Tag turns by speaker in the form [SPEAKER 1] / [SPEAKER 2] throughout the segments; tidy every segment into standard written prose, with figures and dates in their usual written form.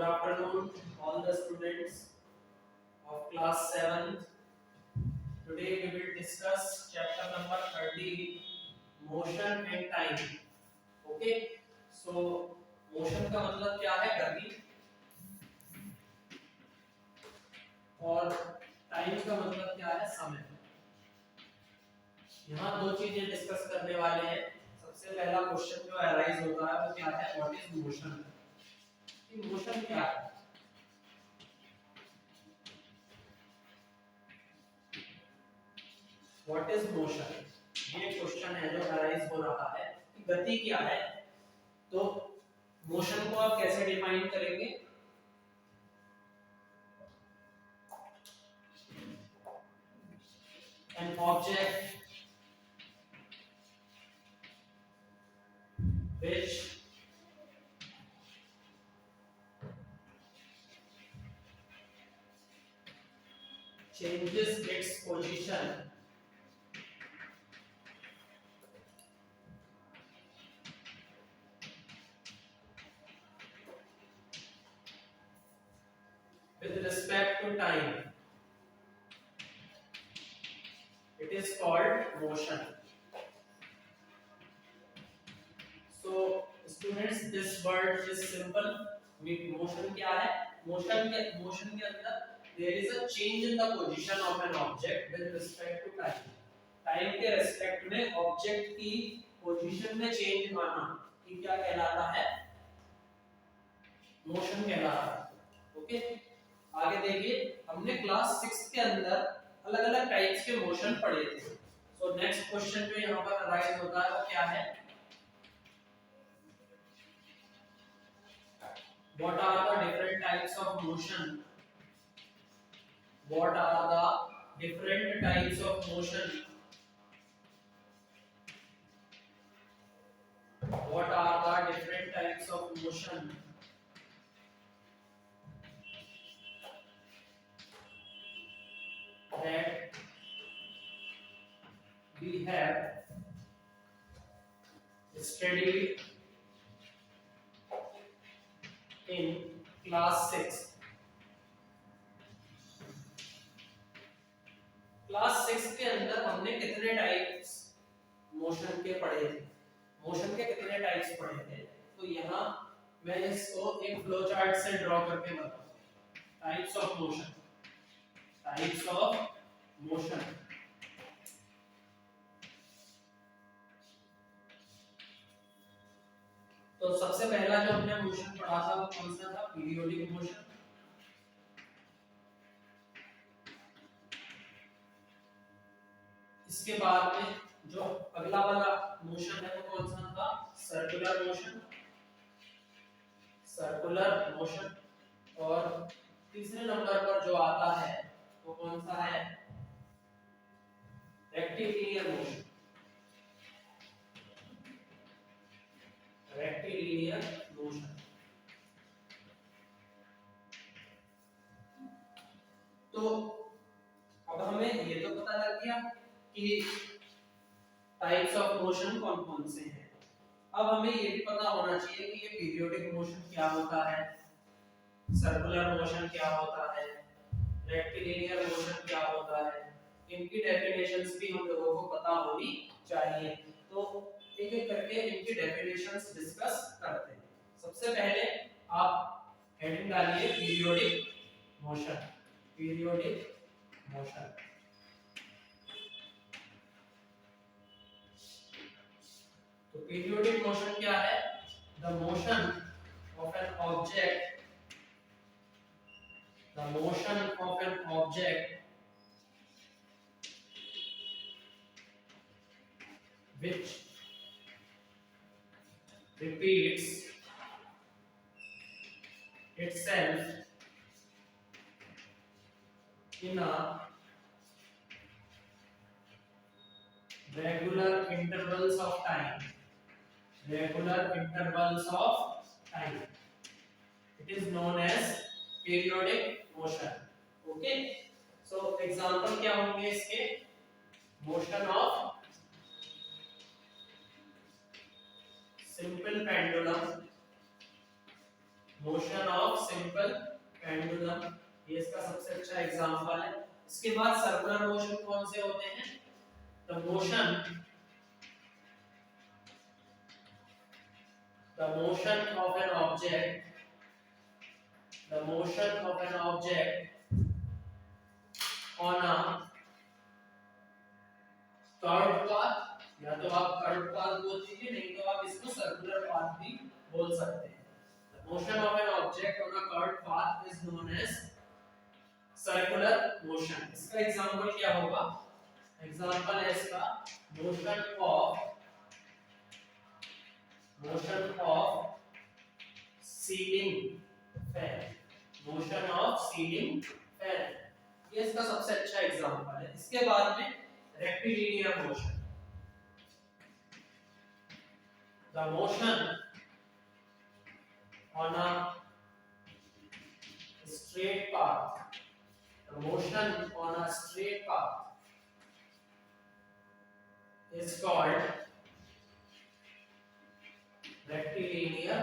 [SPEAKER 1] Good afternoon, all the students of class 7th. Today we will discuss chapter number 30, motion and time. Okay, so motion का मतलब क्या है? गति, और time का मतलब क्या है? समय। यहाँ दो चीजें डिस्कस करने वाले हैं। सबसे पहला क्वेश्चन जो अराइज होता है वो क्या है? What is motion? मोशन क्या है? व्हाट इज मोशन, ये क्वेश्चन है जो अराइज हो रहा है कि गति क्या है। तो मोशन को आप कैसे डिफाइन करेंगे? An object which changes its position with respect to time, it is called motion. So students, this word is simple. Motion क्या है? मोशन के अंदर there is a change in the position of an object with respect to time. Time के respect में object की position में change आना, ये क्या कहलाता है? मोशन कहलाता है। ओके, आगे देखिए, हमने क्लास 6 के अंदर अलग अलग टाइप्स के मोशन पढ़े थे। सो नेक्स्ट क्वेश्चन जो यहाँ पर अराइज होता है वो क्या है? What are the different types of motion? What are the different types of motion? What are the different types of motion? That we have studied in class 6. Class 6 के अंदर हमने कितने टाइप्स मोशन के पढ़े थे? मोशन के कितने types पढ़े थे? तो यहाँ मैं इसको एक फ्लो चार्ट से ड्रॉ करके बताऊं। Types of motion, types of motion. तो सबसे पहला जो हमने मोशन पढ़ा था वो कौन सा था? Periodic motion. इसके बाद में जो अगला वाला मोशन है वो कौन सा था? Circular motion, circular motion. और तीसरे नंबर पर जो आता है वो कौन सा है? Rectilinear motion, rectilinear motion. तो अब हमें ये तो पता लग गया कि टाइप्स ऑफ मोशन कौन कौन से हैं। अब हमें ये भी पता होना चाहिए कि ये पीरियोडिक मोशन क्या होता है, सर्कुलर मोशन क्या होता है, रेक्टिलिनियर मोशन क्या होता है। इनकी डेफिनेशंस भी हम लोगों को पता होनी चाहिए। तो एक एक करके इनकी डेफिनेशंस डिस्कस करते हैं। सबसे पहले आप हेडिंग डालिए पीरियोडिक मोशन, पीरियोडिक मोशन। तो पीरियोडिक मोशन क्या है? The motion of an object, the motion of an object which repeats itself in a regular intervals of time, regular intervals of time, it is known as periodic motion. Okay, so example क्या होंगे इसके? motion of simple pendulum, motion of simple pendulum, ये इसका सबसे अच्छा example है। इसके बाद सर्कुलर मोशन कौन से होते हैं? The motion of an object, the motion of an object on a curve path, या तो आप कर्व पाथ बोल दीजिए, नहीं तो आप इसको सर्कुलर पाथ भी बोल सकते हैं। The motion of an object on a curve path is known as circular motion. इसका एग्जांपल क्या होगा? एग्जांपल है इसका motion of ceiling fan, motion of ceiling fan, ये इसका सबसे अच्छा एग्जांपल है। इसके बाद में rectilinear motion, the motion on a straight path, the motion on a straight path is called rectilinear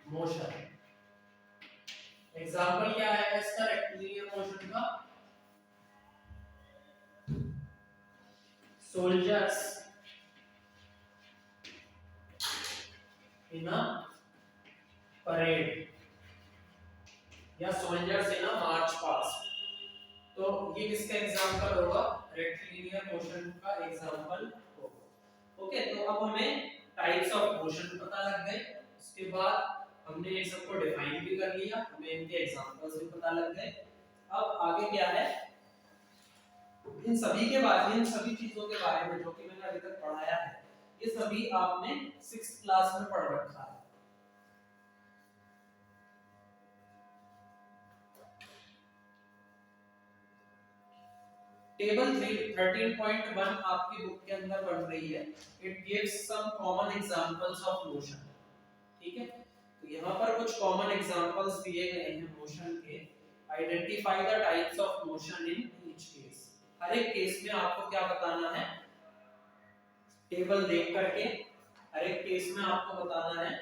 [SPEAKER 1] motion। Example क्या है इसका रेक्टिलिनियर मोशन का? सोल्जर्स इन अ परेड या soldiers in a march past, तो ये किसका एग्जांपल होगा? Rectilinear motion का एग्जांपल होगा। ओके, तो अब हमें टाइप्स ऑफ मोशन पता लग गए। उसके बाद हमने ये सबको डिफाइन भी कर लिया, हमें इनके एग्जांपल्स भी पता लग गए। अब आगे क्या है, इन सभी के बारे में, इन सभी चीजों के बारे में जो कि मैंने अभी तक पढ़ाया है, ये सभी आपने 6th क्लास में पढ़ रखा है। टेबल 13.1 आपकी बुक के अंदर बन रही है। It gives some common examples of motion. ठीक है, तो यहाँ पर कुछ कॉमन एग्जांपल्स दिए गए हैं मोशन के। Identify the types of motion in each case. हर एक केस में आपको क्या बताना है? टेबल देख करके हर एक केस में आपको बताना है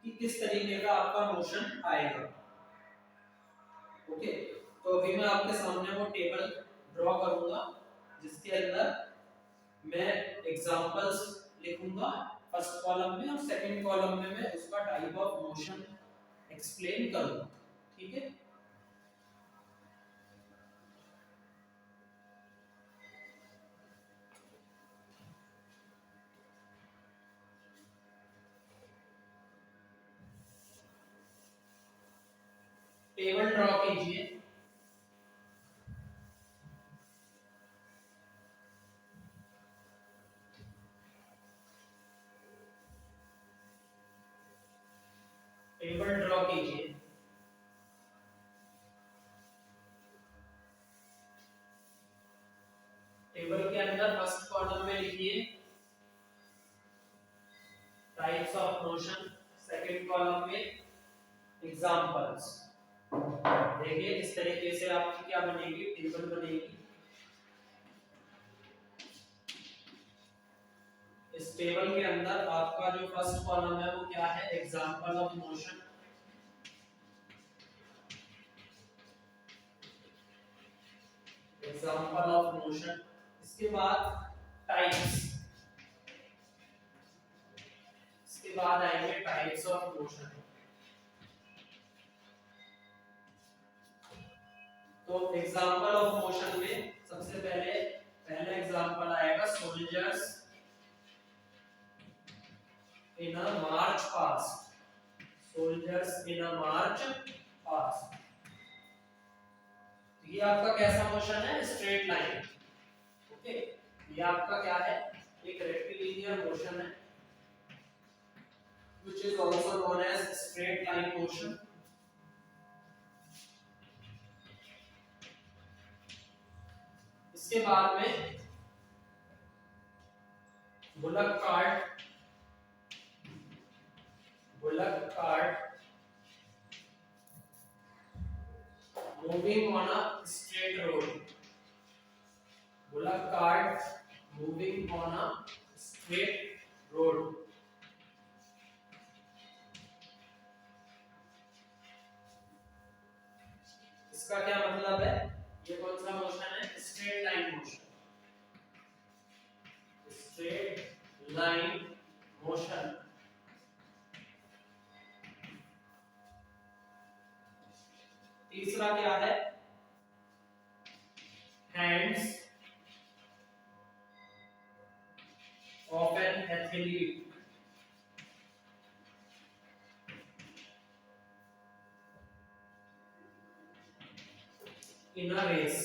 [SPEAKER 1] कि किस तरीके का आपका मोशन आएगा। ओके, तो अभी मैं आपके सामने वो टेबल ड्रॉ करूंगा जिसके अंदर मैं एग्जांपल्स लिखूंगा फर्स्ट कॉलम में, और सेकंड कॉलम में मैं उसका टाइप ऑफ मोशन एक्सप्लेन करूंगा। ठीक है, टेबल ड्रॉ कीजिए। टेबल ड्रॉ कीजिए। टेबल के अंदर फर्स्ट कॉलम में लिखिए types of motion, second column में एग्जांपल्स। देखिए इस तरीके से आपकी क्या बनेगी, टेबल बनेगी। इस टेबल के अंदर आपका जो फर्स्ट कॉलम है वो क्या है? Example of motion. Example of motion. इसके बाद टाइप्स, इसके बाद आएंगे टाइप्स ऑफ मोशन। तो एग्जांपल ऑफ मोशन में सबसे पहले पहला एग्जांपल आएगा soldiers in a march past. Soldiers in a march past, ये आपका कैसा मोशन है? Straight line. ओके, ये आपका क्या है? एक रेक्टिलिनियर मोशन है which is also known as straight line motion। इसके बाद में bullock cart, bullock cart moving on a straight road। Bullock cart moving on a straight road. इसका क्या मतलब है? ये कौन सा मोशन है? Straight line motion. Straight line motion. तीसरा क्या है? Hands of an athlete in a race.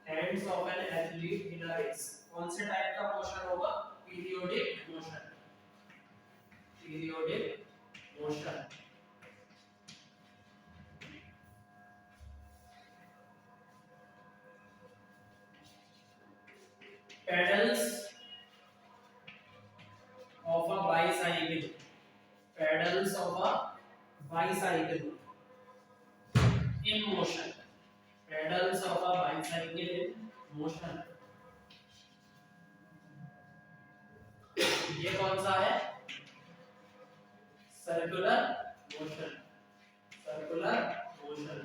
[SPEAKER 1] Hands of an athlete in a race कौन से टाइप का मोशन होगा? Periodic motion. Periodic motion. pedals of a bicycle. Pedals of a bicycle in motion. Pedals of a bicycle in motion. ये कौन सा है? Circular motion. Circular motion.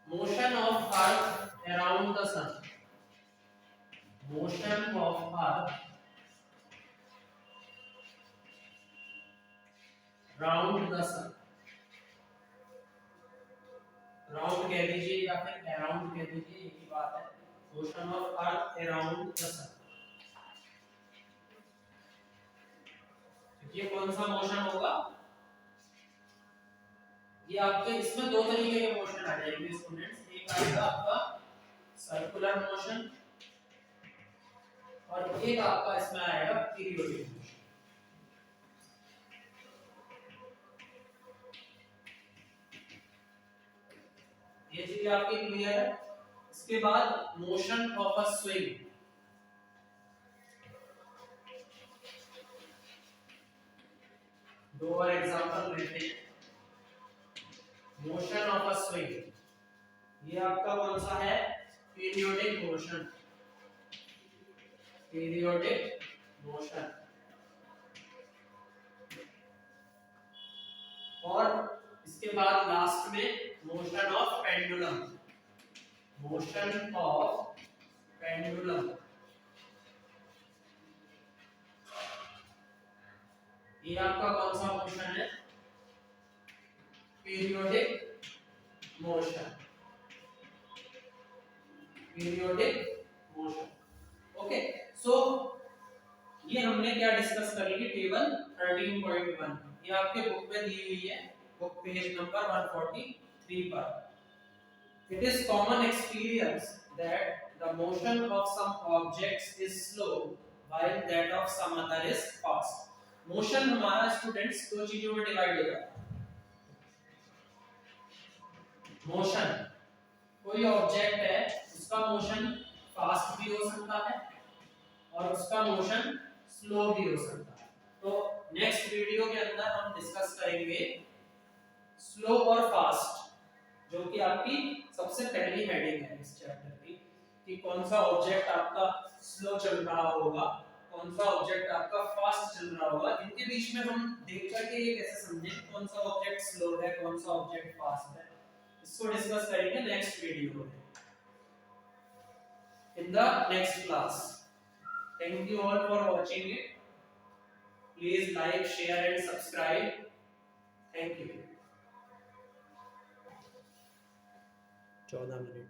[SPEAKER 1] Motion of Earth around the sun. Motion of Earth round the sun. Round कह दीजिए या फिर around कह दीजिए, एक ही बात है। Motion of earth around the sun. ये कौन सा मोशन होगा? ये आपके इसमें दो तरीके के मोशन आ जाएंगे स्टूडेंट्स। एक आएगा आपका सर्कुलर मोशन और एक आपका इसमें आएगा पीरियोडिक मोशन। ये चीज आपकी क्लियर है? इसके बाद मोशन ऑफ अ स्विंग। दो और एग्जांपल लेते हैं। मोशन ऑफ अ स्विंग, ये आपका कौन सा है? Periodic motion. Periodic motion. और इसके बाद लास्ट में motion of pendulum. Motion of pendulum, ये आपका कौन सा मोशन है? Periodic motion. Periodic motion. Okay, so ये हमने क्या डिस्कस कर ली? टेबल 13.1 ये आपके बुक में दी हुई है, बुक पेज नंबर 143 पर। It is common experience that the motion of some objects is slow while that of some other is fast. Motion हमारा स्टूडेंट्स दो चीजों में डिवाइड होता है। मोशन, कोई ऑब्जेक्ट है उसका मोशन फास्ट भी हो सकता है और उसका मोशन स्लो भी हो सकता है। तो नेक्स्ट वीडियो के अंदर हम डिस्कस करेंगे स्लो और फास्ट, जो कि आपकी सबसे पहली हेडिंग है इस चैप्टर की, कि कौन सा ऑब्जेक्ट आपका स्लो चल रहा होगा, कौन सा ऑब्जेक्ट आपका फास्ट चल रहा होगा। इनके बीच में हम देख करके ये कैसे समझें कौन सा ऑब्जेक्ट स्लो है, कौन सा ऑब्जेक्ट फास्ट है, इसको डिस्कस करेंगे नेक्स्ट वीडियो में in the next class. Thank you all for watching it. Please like, share and subscribe. Thank you. 14 minute